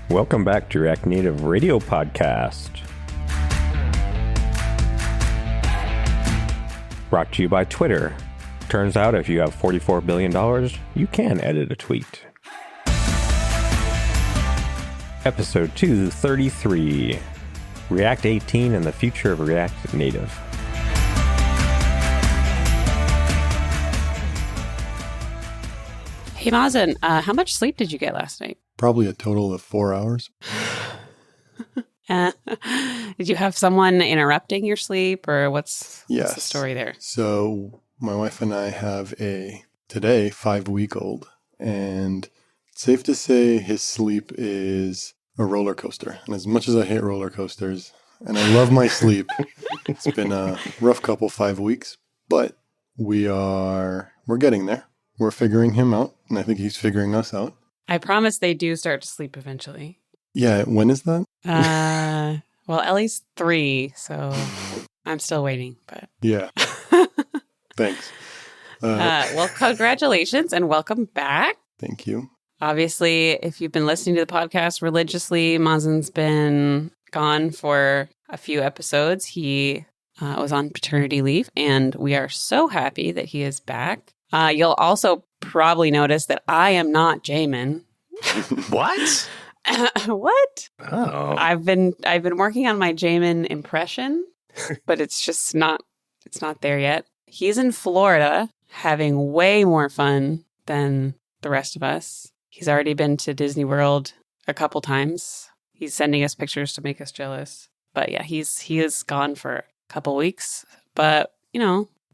Welcome back to React Native Radio Podcast. Brought to you by Twitter. Turns out if you have $44 billion, you can edit a tweet. Episode 233, React 18 and the Future of React Native. Hey Mazen, how much sleep did you get last night? Probably a total of 4 hours. Did you have someone interrupting your sleep, or what's the story there? So my wife and I have today 5-week-old, and it's safe to say his sleep is a roller coaster. And as much as I hate roller coasters, and I love my sleep, it's been a rough couple 5 weeks, but we're getting there. We're figuring him out, and I think he's figuring us out. I promise they do start to sleep eventually. Yeah, when is that? Well, Ellie's 3, so I'm still waiting. But yeah, thanks. Well, congratulations and welcome back. Thank you. Obviously, if you've been listening to the podcast religiously, Mazen's been gone for a few episodes. He was on paternity leave, and we are so happy that he is back. You'll also probably notice that I am not Jamin. What? What? Oh. I've been working on my Jamin impression, but it's not there yet. He's in Florida having way more fun than the rest of us. He's already been to Disney World a couple times. He's sending us pictures to make us jealous. But yeah, he is gone for a couple weeks. But,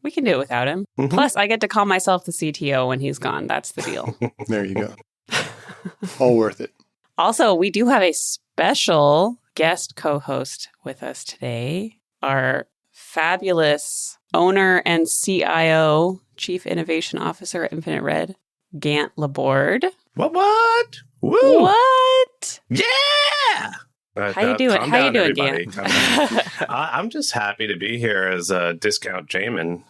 we can do it without him. Mm-hmm. Plus, I get to call myself the CTO when he's gone. That's the deal. There you go. All worth it. Also, we do have a special guest co-host with us today. Our fabulous owner and CIO, Chief Innovation Officer at Infinite Red, Gant Laborde. What? Woo! What? Yeah! How you doing, Gant? I'm just happy to be here as a discount Jamin.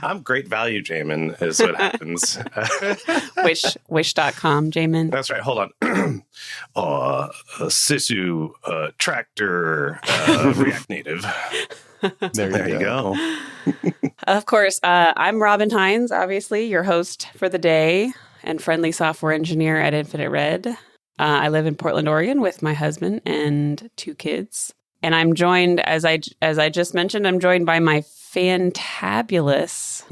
I'm great value Jamin is what happens. Wish.com, Jamin. That's right. Hold on. Sisu, tractor, React Native. There you go. Of course, I'm Robin Hines, obviously, your host for the day and friendly software engineer at Infinite Red. I live in Portland, Oregon with my husband and 2 kids. And I'm joined, as I just mentioned, I'm joined by my fantabulous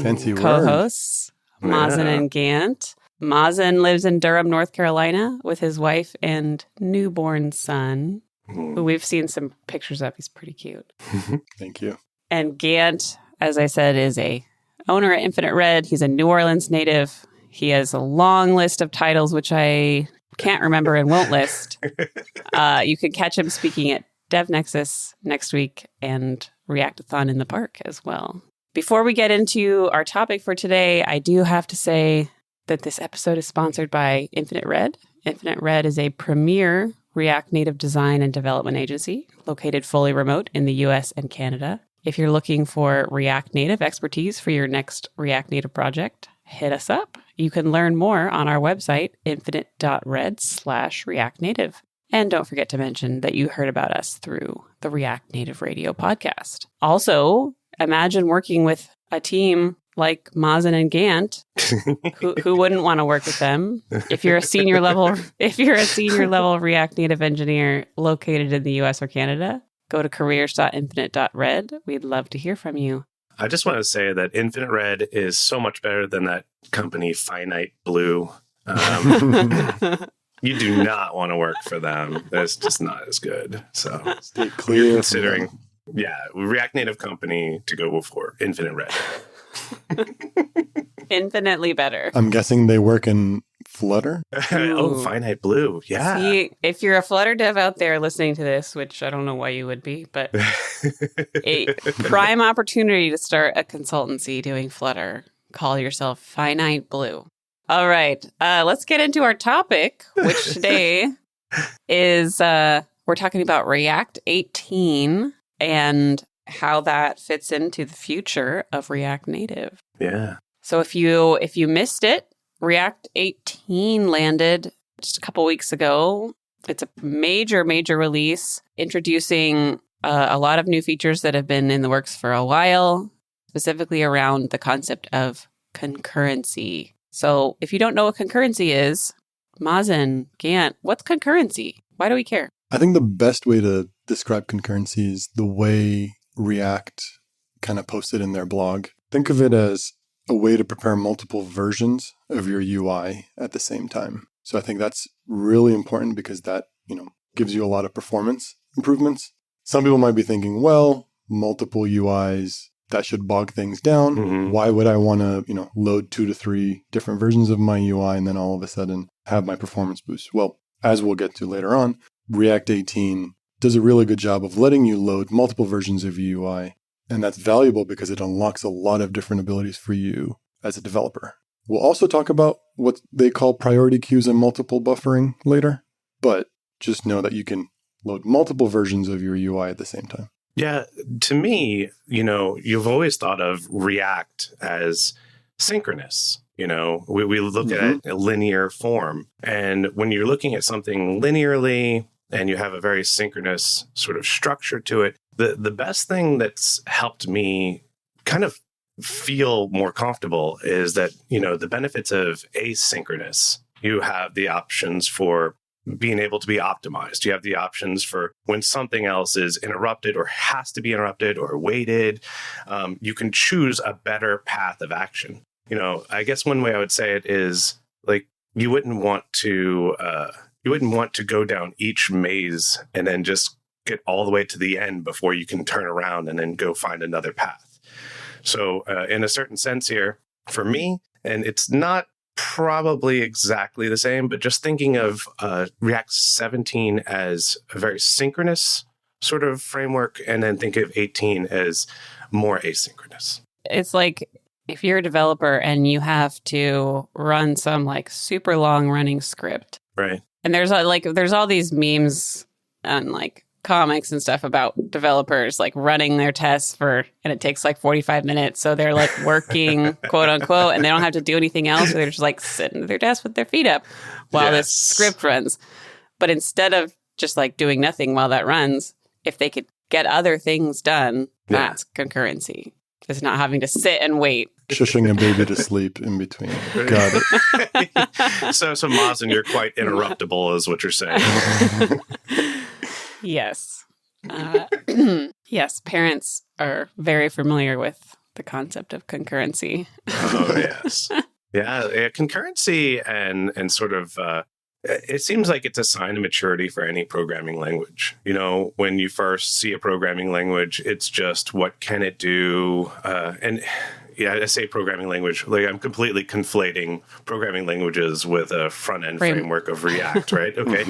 fancy co-hosts, Mazen and Gant. Mazen lives in Durham, North Carolina with his wife and newborn son, who we've seen some pictures of. He's pretty cute. Thank you. And Gant, as I said, is a owner at Infinite Red. He's a New Orleans native. He has a long list of titles, which I can't remember and won't list. You can catch him speaking at DevNexus next week and Reactathon in the Park as well. Before we get into our topic for today, I do have to say that this episode is sponsored by Infinite Red. Infinite Red is a premier React Native design and development agency located fully remote in the US and Canada. If you're looking for React Native expertise for your next React Native project, hit us up. You can learn more on our website, infinite.red/React Native. And don't forget to mention that you heard about us through the React Native Radio podcast. Also, imagine working with a team like Mazen and Gant. Who wouldn't want to work with them? If you're a senior level React Native engineer located in the US or Canada, go to careers.infinite.red. We'd love to hear from you. I just want to say that Infinite Red is so much better than that company Finite Blue. You do not want to work for them. That's just not as good. So stay clear. You're considering, React Native company to go for Infinite Red. Infinitely better. I'm guessing they work in Flutter? Finite Blue. Yeah. See, if you're a Flutter dev out there listening to this, which I don't know why you would be, but a prime opportunity to start a consultancy doing Flutter. Call yourself Finite Blue. All right. Let's get into our topic, which today is we're talking about React 18 and how that fits into the future of React Native. Yeah. So if you missed it, React 18 landed just a couple weeks ago. It's a major release introducing a lot of new features that have been in the works for a while, specifically around the concept of concurrency. So if you don't know what concurrency is, Mazen, Gant, what's concurrency? Why do we care? I think the best way to describe concurrency is the way React kind of posted in their blog. Think of it as a way to prepare multiple versions of your UI at the same time. So I think that's really important because that, gives you a lot of performance improvements. Some people might be thinking, well, multiple UIs, that should bog things down. Mm-hmm. Why would I want to, load 2 to 3 different versions of my UI and then all of a sudden have my performance boost? Well, as we'll get to later on, React 18 does a really good job of letting you load multiple versions of your UI. And that's valuable because it unlocks a lot of different abilities for you as a developer. We'll also talk about what they call priority queues and multiple buffering later, but just know that you can load multiple versions of your UI at the same time. Yeah. To me, you've always thought of React as synchronous. We look at it in a linear form. And when you're looking at something linearly and you have a very synchronous sort of structure to it, the best thing that's helped me kind of feel more comfortable is that, the benefits of asynchronous. You have the options for being able to be optimized. You have the options for when something else is interrupted or has to be interrupted or waited. You can choose a better path of action. I guess one way I would say it is like you wouldn't want to go down each maze and then just get all the way to the end before you can turn around and then go find another path. So in a certain sense here, for me, and it's not probably exactly the same, but just thinking of React 17 as a very synchronous sort of framework, and then think of 18 as more asynchronous. It's like if you're a developer and you have to run some like super long running script. Right. And there's all these memes and like comics and stuff about developers like running their tests and it takes like 45 minutes. So they're like working, quote unquote, and they don't have to do anything else. They're just like sitting at their desk with their feet up while this script runs. But instead of just like doing nothing while that runs, if they could get other things done, that's concurrency. It's not having to sit and wait. Shushing a baby to sleep in between. Got it. So Mazen, you're quite interruptible is what you're saying. Yes. Yes, parents are very familiar with the concept of concurrency. Oh, yes. Yeah, concurrency and sort of, it seems like it's a sign of maturity for any programming language. When you first see a programming language, it's just what can it do? I say programming language, like I'm completely conflating programming languages with a front-end framework of React, right? Okay.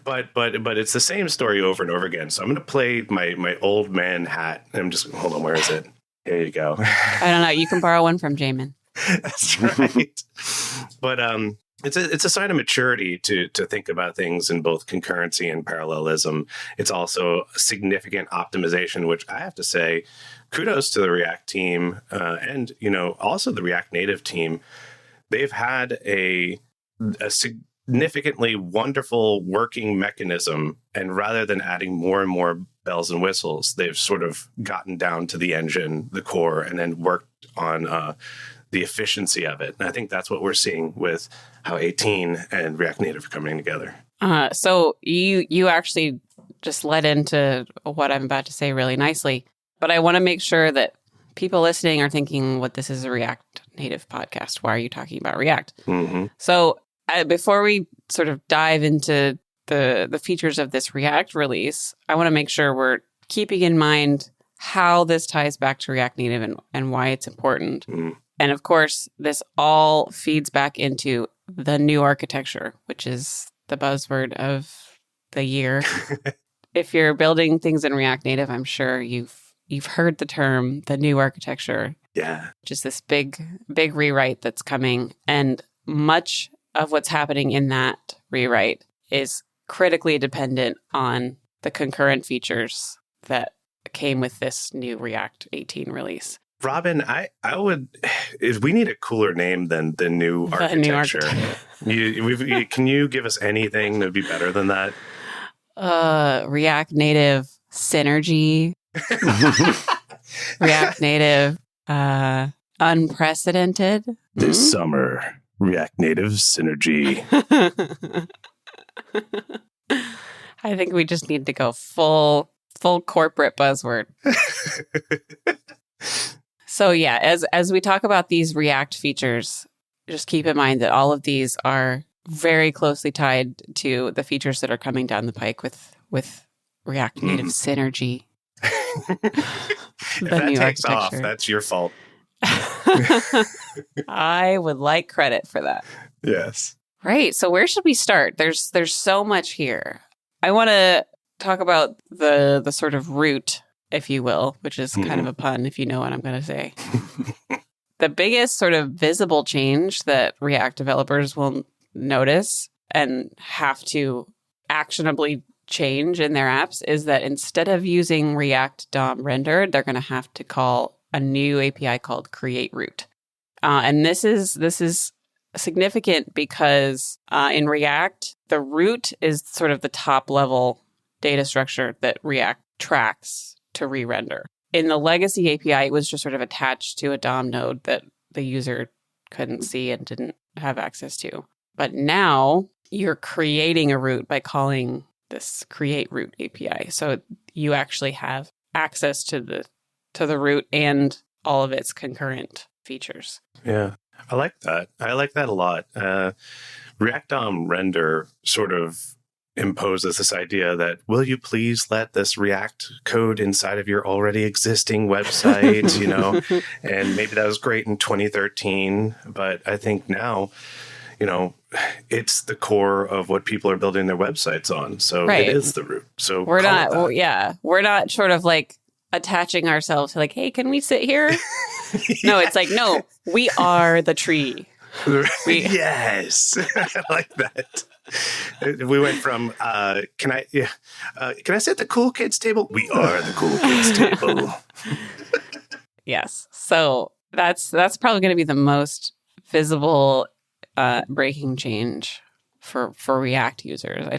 But it's the same story over and over again. So I'm going to play my old man hat. I'm just, hold on, where is it? Here you go. I don't know. You can borrow one from Jamin. That's right. But it's a sign of maturity to think about things in both concurrency and parallelism. It's also a significant optimization, which I have to say, kudos to the React team and also the React Native team. They've had a significantly wonderful working mechanism, and rather than adding more and more bells and whistles, they've sort of gotten down to the engine, the core, and then worked on the efficiency of it. And I think that's what we're seeing with how 18 and React Native are coming together. So you actually just led into what I'm about to say really nicely. But I want to make sure that people listening are thinking, what, this is a React Native podcast. Why are you talking about React? Mm-hmm. So before we sort of dive into the features of this React release, I want to make sure we're keeping in mind how this ties back to React Native and why it's important. Mm-hmm. And of course, this all feeds back into the new architecture, which is the buzzword of the year. If you're building things in React Native, I'm sure you've heard the term, the new architecture. Yeah. Which is this big rewrite that's coming. And much of what's happening in that rewrite is critically dependent on the concurrent features that that came with this new React 18 release. Robin, I would, if we need a cooler name than the new architecture. Can you give us anything that would be better than that? React Native Synergy. React Native Unprecedented. This summer, React Native Synergy. I think we just need to go full corporate buzzword. So yeah, as we talk about these React features, just keep in mind that all of these are very closely tied to the features that are coming down the pike with React Native Synergy. If that takes off, that's your fault. I would like credit for that. Yes. Right. So where should we start? There's so much here. I want to talk about the sort of root, if you will, which is kind of a pun, if you know what I'm going to say. The biggest sort of visible change that React developers will notice and have to actionably change in their apps is that instead of using React DOM render, they're going to have to call a new API called create root. And this is significant because in React, the root is sort of the top level data structure that React tracks to re-render. In the legacy API, it was just sort of attached to a DOM node that the user couldn't see and didn't have access to. But now you're creating a root by calling this create root API. So you actually have access to the root and all of its concurrent features. Yeah, I like that. I like that a lot. React DOM render sort of imposes this idea that, will you please let this React code inside of your already existing website, and maybe that was great in 2013, but I think now, it's the core of what people are building their websites on. So It is the root. So we're not sort of like attaching ourselves to like, hey, can we sit here? No, it's like, no, we are the tree. Yes, I like that. We went from can I sit at the cool kids table? We are the cool kids table. Yes. So that's probably going to be the most visible breaking change for React users. I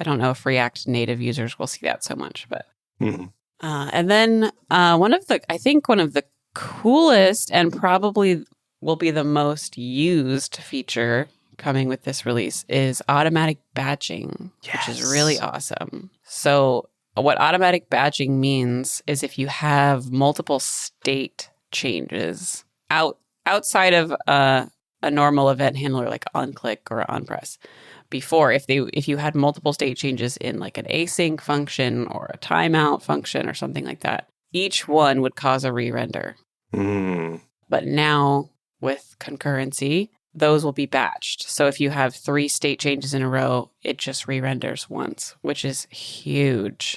don't know if React Native users will see that so much, but and then one of the coolest and probably will be the most used feature coming with this release is automatic batching, which is really awesome. So what automatic batching means is if you have multiple state changes outside of a normal event handler like onClick or onPress. Before, if you had multiple state changes in like an async function or a timeout function or something like that, each one would cause a re-render. But now with concurrency, those will be batched. So if you have 3 state changes in a row, it just re-renders once, which is huge.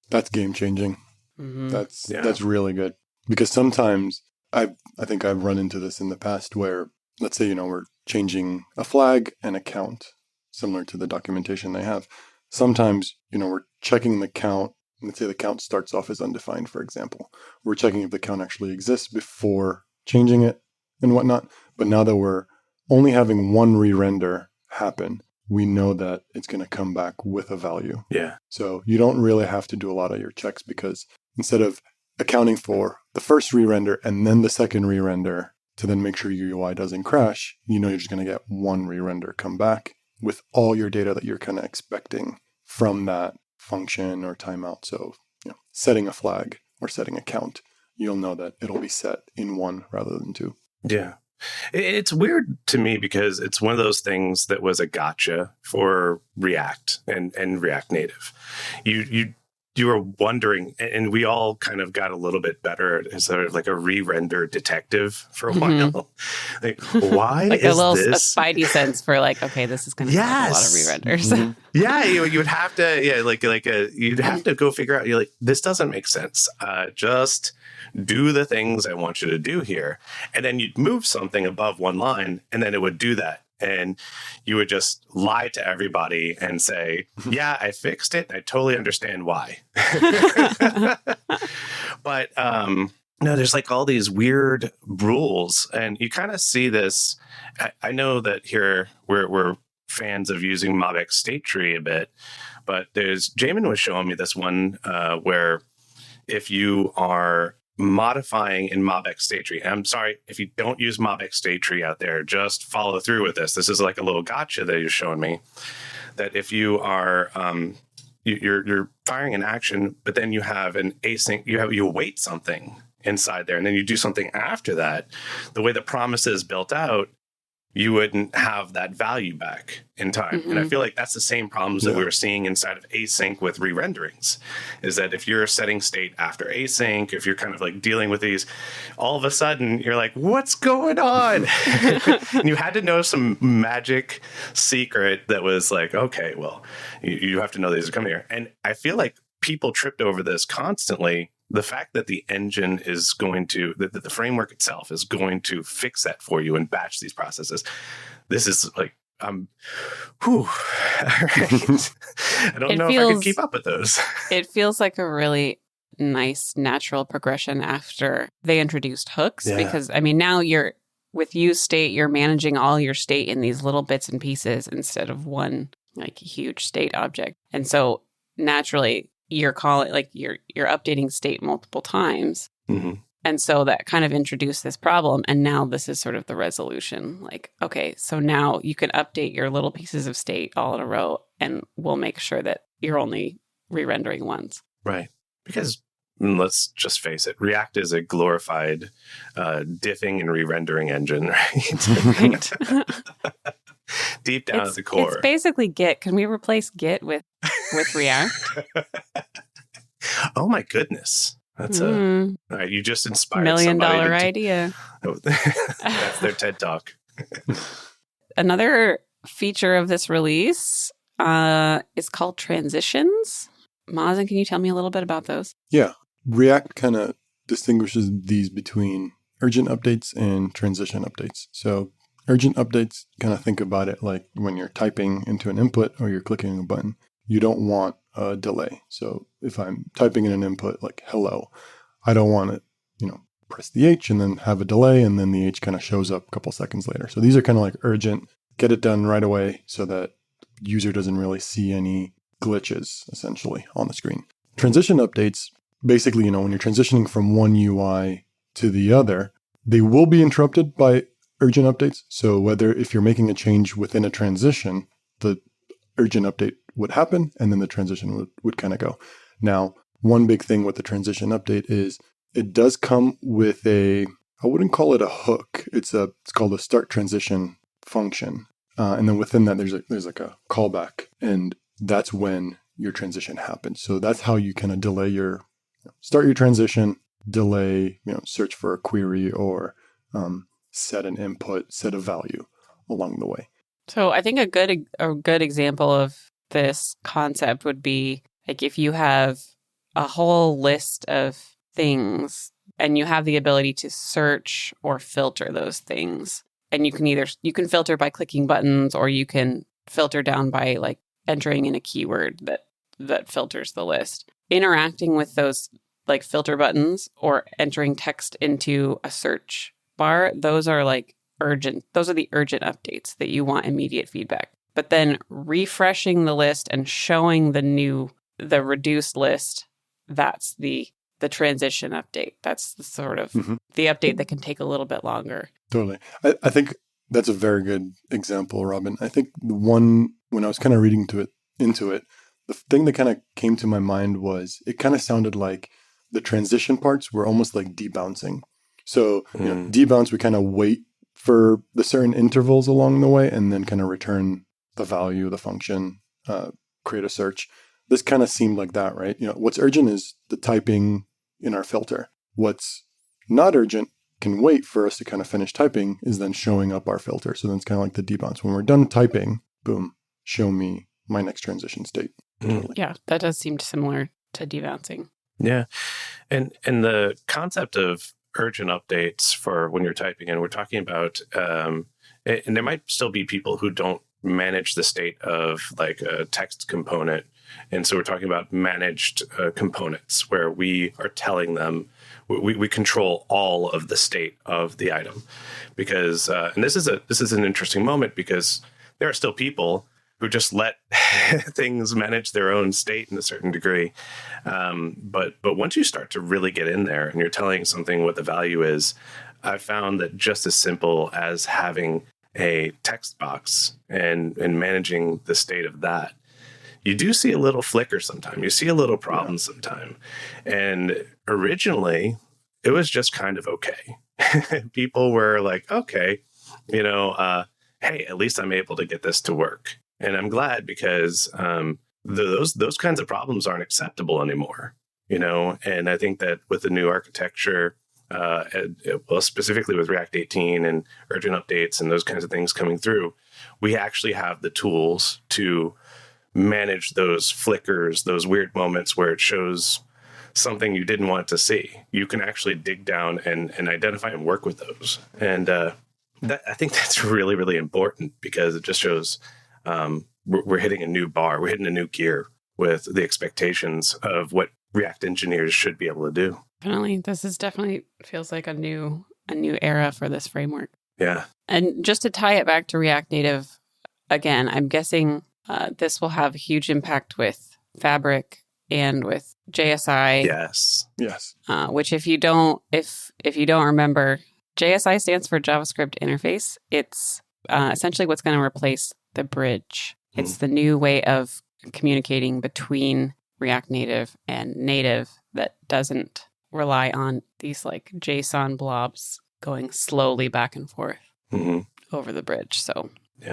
That's game changing. That's really good. Because sometimes I think I've run into this in the past where, let's say, we're changing a flag and a count, similar to the documentation they have. Sometimes, we're checking the count. Let's say the count starts off as undefined, for example. We're checking if the count actually exists before changing it and whatnot. But now that we're only having one re-render happen, we know that it's going to come back with a value. Yeah. So you don't really have to do a lot of your checks, because instead of accounting for the first re-render and then the second re-render to then make sure your UI doesn't crash, you're just going to get one re-render come back with all your data that you're kind of expecting from that function or timeout. So, setting a flag or setting a count, you'll know that it'll be set in one rather than 2. Yeah. It's weird to me because it's one of those things that was a gotcha for React and React Native. You were wondering, and we all kind of got a little bit better as sort of like a re-render detective for a while. Like, why like is a Spidey sense for like, okay, this is going to have a lot of re-renders. Yeah, you would have to, you'd have to go figure out. You're like, this doesn't make sense. Just do the things I want you to do here, and then you'd move something above one line, and then it would do that. And you would just lie to everybody and say, yeah, I fixed it. I totally understand why. But no, there's like all these weird rules, and you kind of see this. I know that here we're fans of using MobX state tree a bit, but Jamin was showing me this one where if you are modifying in MobX state tree, and I'm sorry if you don't use MobX state tree out there, just follow through with this. This is like a little gotcha that you're showing me. That if you are you're firing an action, but then you have an async, you await something inside there, and then you do something after that. The way the promise is built out, you wouldn't have that value back in time. And I feel like that's the same problems that we were seeing inside of async with re-renderings, is that if you're setting state after async, if you're kind of like dealing with these, all of a sudden you're like, what's going on? And you had to know some magic secret that was like, okay, well, you have to know these are coming here. And I feel like people tripped over this constantly. The fact that the engine is going to, that the framework itself is going to fix that for you and batch these processes. This is like, whew. I don't know if I could keep up with those. It feels like a really nice natural progression after they introduced hooks, because I mean, now you're with use state, you're managing all your state in these little bits and pieces instead of one like huge state object. And so naturally, you're calling like you're updating state multiple times. And so that kind of introduced this problem. And now this is sort of the resolution. Like, okay, so now you can update your little pieces of state all in a row, and we'll make sure that you're only re-rendering once. Right. Because let's just face it, React is a glorified diffing and re-rendering engine, right? Deep down at the core. It's basically Git. Can we replace Git with React? Oh my goodness. That's all right, you just inspired $1 million somebody idea. That's their TED Talk. Another feature of this release is called transitions. Mazen, can you tell me a little bit about those? Yeah. React kind of distinguishes these between urgent updates and transition updates. So urgent updates, kind of think about it like when you're typing into an input or you're clicking a button, you don't want a delay. So if I'm typing in an input like hello, I don't want to, press the H and then have a delay, and then the H kind of shows up a couple seconds later. So these are kind of like urgent, get it done right away so that user doesn't really see any glitches essentially on the screen. Transition updates, basically, when you're transitioning from one UI to the other, they will be interrupted by urgent updates. So whether if you're making a change within a transition, the urgent update would happen and then the transition would kind of go. Now, one big thing with the transition update is it does come with I wouldn't call it a hook. It's called a start transition function. And then within that, there's like a callback, and that's when your transition happens. So that's how you kind of delay start your transition, delay, search for a query, or set an input, set a value along the way. So I think a good example of this concept would be like if you have a whole list of things and you have the ability to search or filter those things. And you can filter by clicking buttons, or you can filter down by like entering in a keyword that filters the list. Interacting with those like filter buttons or entering text into a search bar, those are like urgent. Those are the urgent updates that you want immediate feedback. But then refreshing the list and showing the reduced list, that's the transition update. That's the sort of the update that can take a little bit longer. Totally. I think that's a very good example, Robin. I think the one, when I was kind of reading into it, the thing that kind of came to my mind was it kind of sounded like the transition parts were almost like debouncing. So, debounce, we kind of wait for the certain intervals along the way and then kind of return the value, the function, create a search. This kind of seemed like that, right? What's urgent is the typing in our filter. What's not urgent can wait for us to kind of finish typing is then showing up our filter. So then it's kind of like the debounce. When we're done typing, boom, show me my next transition state. Totally. Yeah, that does seem similar to debouncing. Yeah. And the concept of urgent updates for when you're typing in, we're talking about, and there might still be people who don't manage the state of like a text component. And so we're talking about managed components where we are telling them, we control all of the state of the item, because and this is an interesting moment, because there are still people who just let things manage their own state in a certain degree. But once you start to really get in there and you're telling something what the value is, I found that just as simple as having a text box and managing the state of that, you do see a little flicker sometime. You see a little problem sometime. And originally, it was just kind of okay. People were like, okay, hey, at least I'm able to get this to work. And I'm glad, because those kinds of problems aren't acceptable anymore, And I think that with the new architecture, well, specifically with React 18 and urgent updates and those kinds of things coming through, we actually have the tools to manage those flickers, those weird moments where it shows something you didn't want to see. You can actually dig down and identify and work with those. And I think that's really, really important, because it just shows we're hitting a new bar. We're hitting a new gear with the expectations of what React engineers should be able to do. Definitely. This is definitely feels like a new era for this framework. Yeah. And just to tie it back to React Native, again, I'm guessing this will have a huge impact with Fabric and with JSI. Yes. Which if you don't remember, JSI stands for JavaScript Interface. It's essentially what's going to replace the bridge. It's the new way of communicating between React Native and native that doesn't rely on these like JSON blobs going slowly back and forth over the bridge. So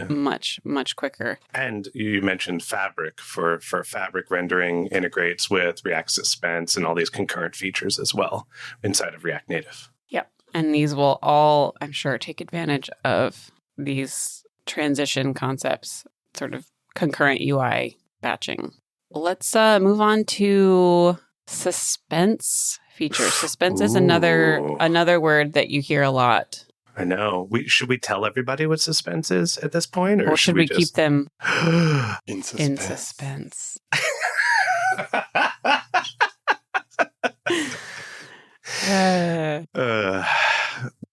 much, much quicker. And you mentioned Fabric. For Fabric, rendering integrates with React Suspense and all these concurrent features as well inside of React Native. Yep. And these will all, I'm sure, take advantage of these transition concepts, sort of concurrent UI batching. Let's move on to suspense features. Suspense is another word that you hear a lot. I know. Should we tell everybody what suspense is at this point? Or should we keep them in suspense?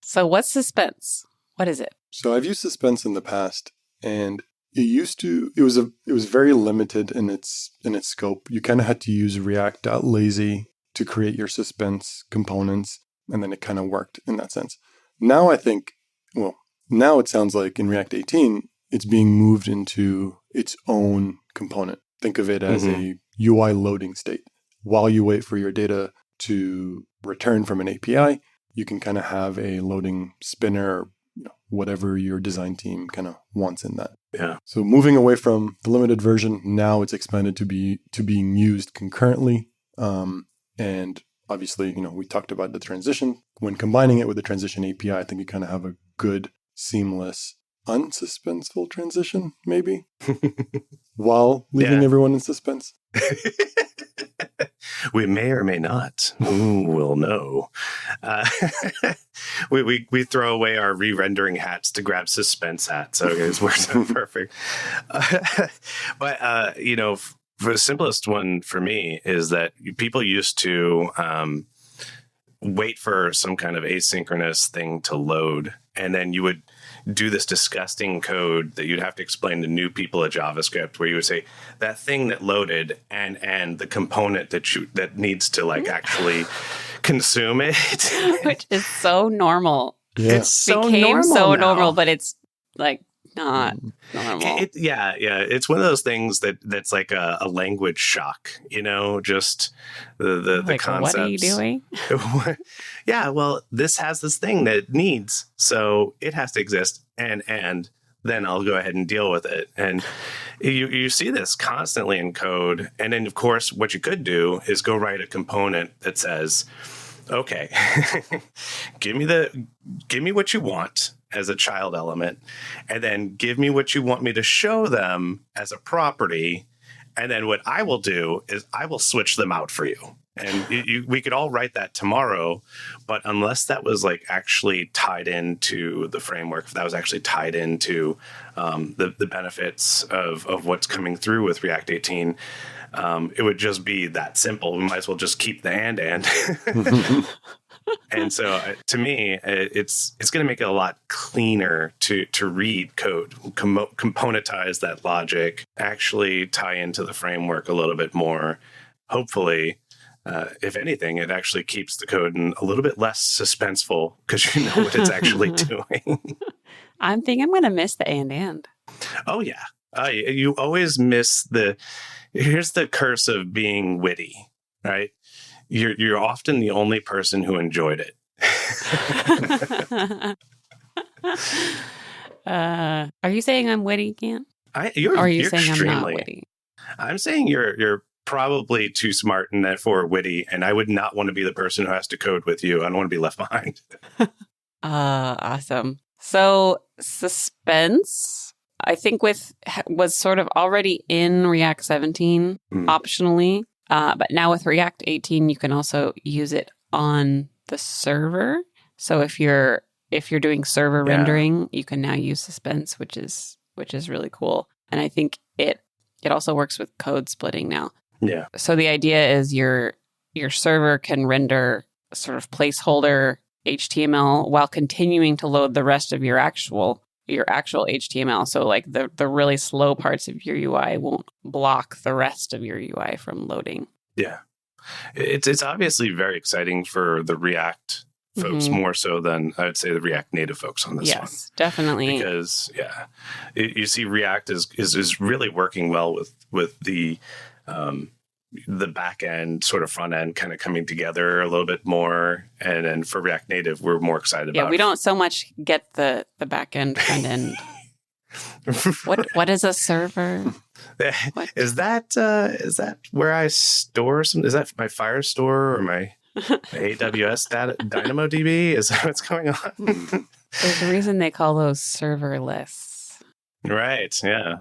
So what's suspense? What is it? So I've used suspense in the past, and it was very limited in its scope. You kind of had to use React.lazy to create your suspense components, and then it kind of worked in that sense. Now now it sounds like in React 18, it's being moved into its own component. Think of it as a UI loading state. While you wait for your data to return from an API, you can kind of have a loading spinner, or whatever your design team kind of wants in that. Yeah. So moving away from the limited version, now it's expanded to being used concurrently. And obviously, we talked about the transition. When combining it with the transition API, I think you kind of have a good, seamless, unsuspenseful transition, maybe, while leaving everyone in suspense. We may or may not. Who will know? We throw away our re-rendering hats to grab suspense hats. Okay, it's worked out perfect. But the simplest one for me is that people used to wait for some kind of asynchronous thing to load, and then you would do this disgusting code that you'd have to explain to new people at JavaScript, where you would say that thing that loaded and the component that needs to actually consume it, which is so normal. Yeah. It's so became so now. normal, but it's not normal. It's one of those things that's like a language shock, just the concepts. What are you doing? Yeah, well, this has this thing that it needs, so it has to exist, and then I'll go ahead and deal with it. And you see this constantly in code. And then, of course, what you could do is go write a component that says, okay, give me what you want as a child element, and then give me what you want me to show them as a property. And then what I will do is I will switch them out for you. And we could all write that tomorrow, but unless that was actually tied into the framework, if that was actually tied into the benefits of what's coming through with React 18, it would just be that simple. We might as well just keep the and. And so to me, it's going to make it a lot cleaner to read code, componentize that logic, actually tie into the framework a little bit more. Hopefully, if anything, it actually keeps the code a little bit less suspenseful because you know what it's actually doing. I'm thinking I'm going to miss the and. Oh, yeah. You always miss here's the curse of being witty, right? You're often the only person who enjoyed it. Are you saying I'm witty, Gant? Or are you saying I'm not witty? I'm saying you're probably too smart and therefore witty, and I would not want to be the person who has to code with you. I don't want to be left behind. Awesome. So suspense, I think was sort of already in React 17 optionally, but now with React 18, you can also use it on the server. So if you're doing server rendering, you can now use suspense, which is really cool. And I think it also works with code splitting now. Yeah. So the idea is your server can render sort of placeholder HTML while continuing to load the rest of your actual HTML. So like the really slow parts of your UI won't block the rest of your UI from loading. Yeah. It's obviously very exciting for the React folks more so than I would say the React Native folks on this one. Yes, definitely. Because you see React is really working well with the back end sort of front end kind of coming together a little bit more. And then for React Native, we're more excited about. Yeah, we don't so much get the back end, front end. What is a server? What? Is that where I store some? Is that my Firestore or my AWS DynamoDB? Is that what's going on? There's a reason they call those serverless. Right. Yeah.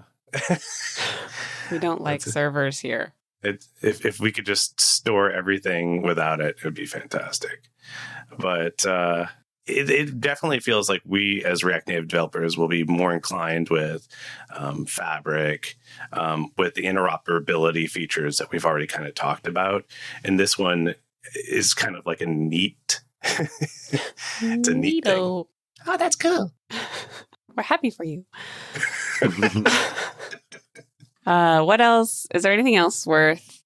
We don't like servers here. If we could just store everything without it, it would be fantastic. But it definitely feels like we as React Native developers will be more inclined with Fabric, with the interoperability features that we've already kind of talked about. And this one is kind of like a neat, it's a neat thing. Oh, that's cool. We're happy for you. What else? Is there anything else worth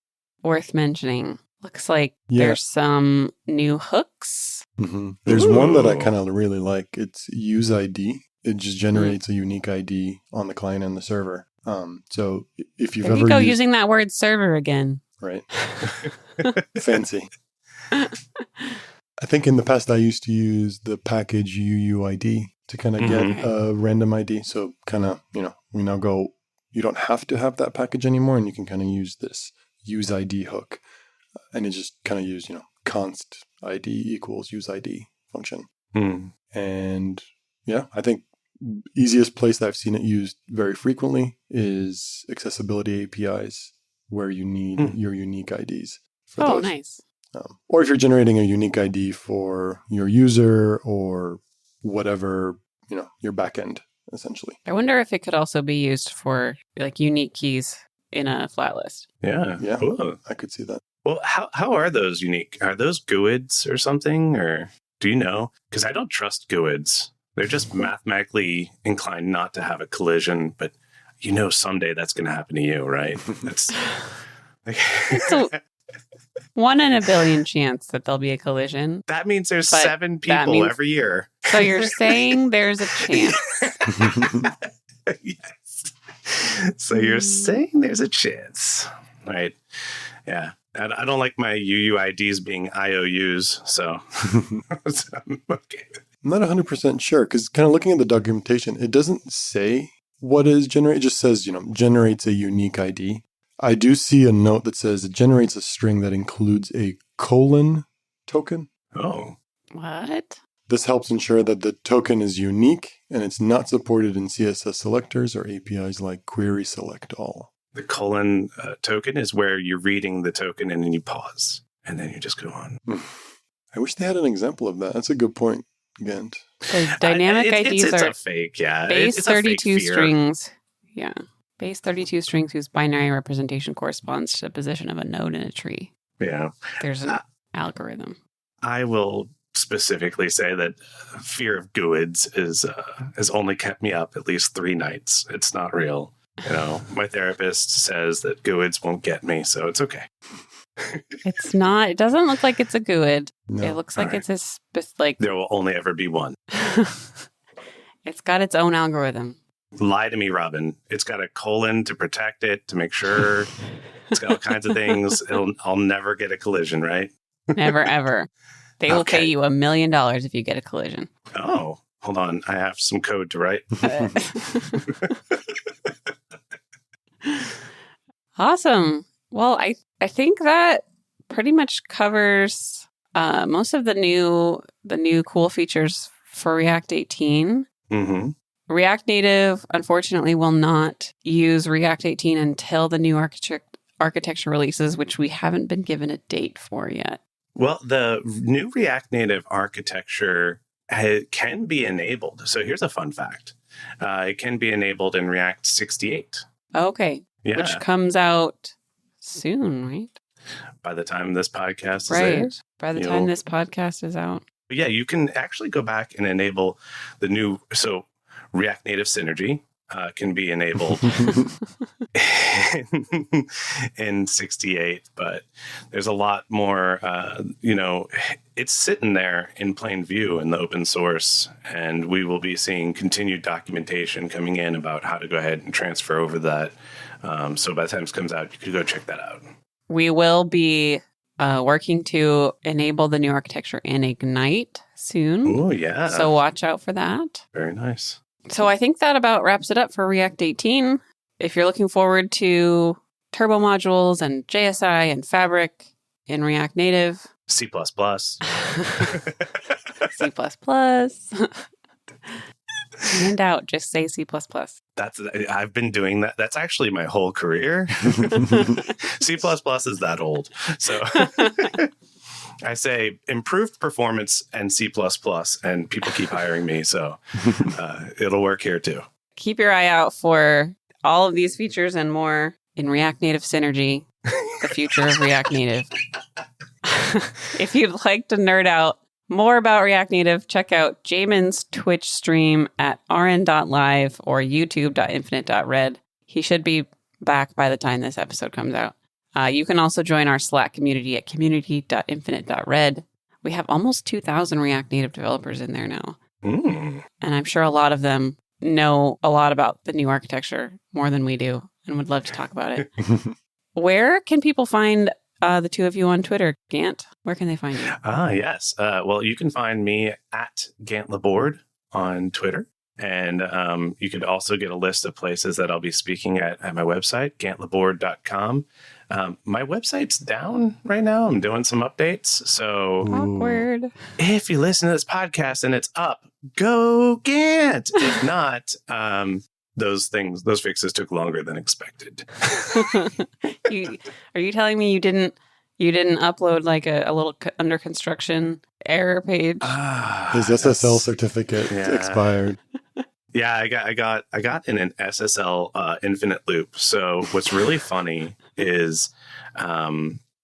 mentioning? Looks like there's some new hooks. Mm-hmm. There's one that I kind of really like. It's use ID. It just generates a unique ID on the client and the server. So if you've ever using that word server again. Right. Fancy. I think in the past I used to use the package UUID to kind of get a random ID. So kind of, we now go, you don't have to have that package anymore, and you can kind of use this use ID hook. And it just kind of use, const ID equals use ID function. And I think easiest place that I've seen it used very frequently is accessibility APIs, where you need your unique IDs. Oh, nice. Or if you're generating a unique ID for your user or whatever, your backend, essentially. I wonder if it could also be used for like unique keys in a flat list. Yeah. Cool. I could see that. Well, how are those unique? Are those GUIDs or something? Or do you know? Because I don't trust GUIDs. They're just mathematically inclined not to have a collision, but someday that's going to happen to you, right? That's it's a 1 in a billion chance that there'll be a collision. That means there's 7 people every year. So you're saying there's a chance. Yes. So you're saying there's a chance, right? Yeah. I don't like my UUIDs being IOUs, so I'm okay. I'm not 100% sure, because kind of looking at the documentation, it doesn't say what is generated. It just says, generates a unique ID. I do see a note that says it generates a string that includes a colon token. Oh. What? This helps ensure that the token is unique and it's not supported in CSS selectors or APIs like query select all. The colon token is where you're reading the token and then you pause and then you just go on. I wish they had an example of that. That's a good point, Gant. So dynamic IDs it's are a fake, yeah. Base it's 32 strings. Yeah. Base 32 strings whose binary representation corresponds to the position of a node in a tree. Yeah. There's an algorithm. I will specifically say that fear of GUIDs has only kept me up at least 3 nights. It's not real. My therapist says that GUIDs won't get me, so it's okay. It's not. It doesn't look like it's a GUID. No. It looks like Right. it's like There will only ever be one. it's got its own algorithm. Lie to me, Robin. It's got a colon to protect it, to make sure. It's got all kinds of things. I'll never get a collision, right? Never ever. They will pay Okay. you $1 million if you get a collision. Oh, hold on. I have some code to write. Awesome. Well, I think that pretty much covers most of the new cool features for React 18. Mm-hmm. React Native, unfortunately, will not use React 18 until the new architecture releases, which we haven't been given a date for yet. Well, the new React Native architecture can be enabled. So here's a fun fact. It can be enabled in React 68. Okay. Yeah. Which comes out soon, right? By the time this podcast is Right. aired. By the You'll- time this podcast is out. But yeah, you can actually go back and enable the new. So React Native Synergy can be enabled in 68, but there's a lot more. It's sitting there in plain view in the open source, and we will be seeing continued documentation coming in about how to go ahead and transfer over that. So by the time this comes out, you could go check that out. We will be working to enable the new architecture in Ignite soon. Oh yeah, So watch out for that. very nice. So I think that about wraps it up for React 18. If you're looking forward to turbo modules and JSI and Fabric in React Native, C++. C++. When in doubt, just say C++. I've been doing that. That's actually my whole career. C++ is that old. So I say improved performance and C++, and people keep hiring me. So it'll work here too. Keep your eye out for all of these features and more in React Native Synergy, the future of React Native. If you'd like to nerd out more about React Native, check out Jamin's Twitch stream at rn.live or youtube.infinite.red. He should be back by the time this episode comes out. You can also join our Slack community at community.infinite.red. We have almost 2,000 React Native developers in there now. Mm. And I'm sure a lot of them know a lot about the new architecture more than we do and would love to talk about it. Where can people find the two of you on Twitter? Gant, where can they find you? Yes. Well, you can find me at Gant Laborde on Twitter. And you could also get a list of places that I'll be speaking at my website, gantlaborde.com. My website's down right now. I'm doing some updates. So Awkward. if you listen to this podcast and it's up, go Gant. If not, those fixes took longer than expected. Are you telling me you didn't upload like a little under construction error page? His SSL certificate Yeah. expired. Yeah, I got in an SSL infinite loop. So what's really funny is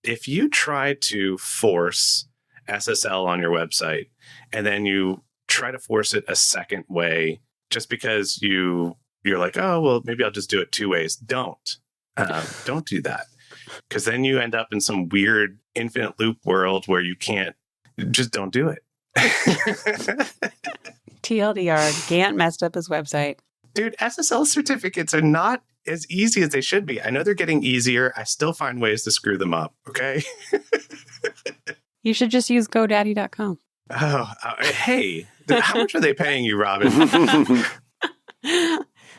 if you try to force SSL on your website and then you try to force it a second way just because you're like, oh, well, maybe I'll just do it 2 ways. Don't do that. Because then you end up in some weird infinite loop world where you can't, just don't do it. TLDR, Gant messed up his website. Dude, SSL certificates are not as easy as they should be. I know they're getting easier. I still find ways to screw them up. Okay. You should just use GoDaddy.com. Oh, hey, how much are they paying you, Robin?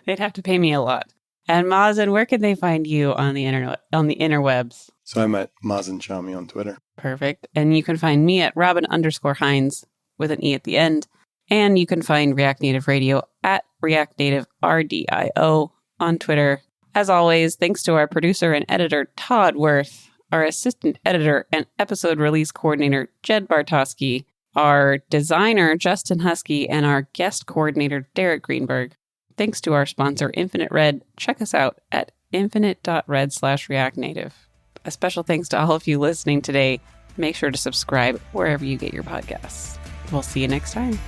They'd have to pay me a lot. And Mazen, where can they find you on the internet, on the interwebs? So I'm at Mazen Chami on Twitter. Perfect. And you can find me at Robin_Hines with an E at the end. And you can find React Native Radio at React Native RDIO on Twitter. As always, thanks to our producer and editor, Todd Worth, our assistant editor and episode release coordinator, Jed Bartosky, our designer, Justin Husky, and our guest coordinator, Derek Greenberg. Thanks to our sponsor, Infinite Red. Check us out at infinite.red/React Native. A special thanks to all of you listening today. Make sure to subscribe wherever you get your podcasts. We'll see you next time.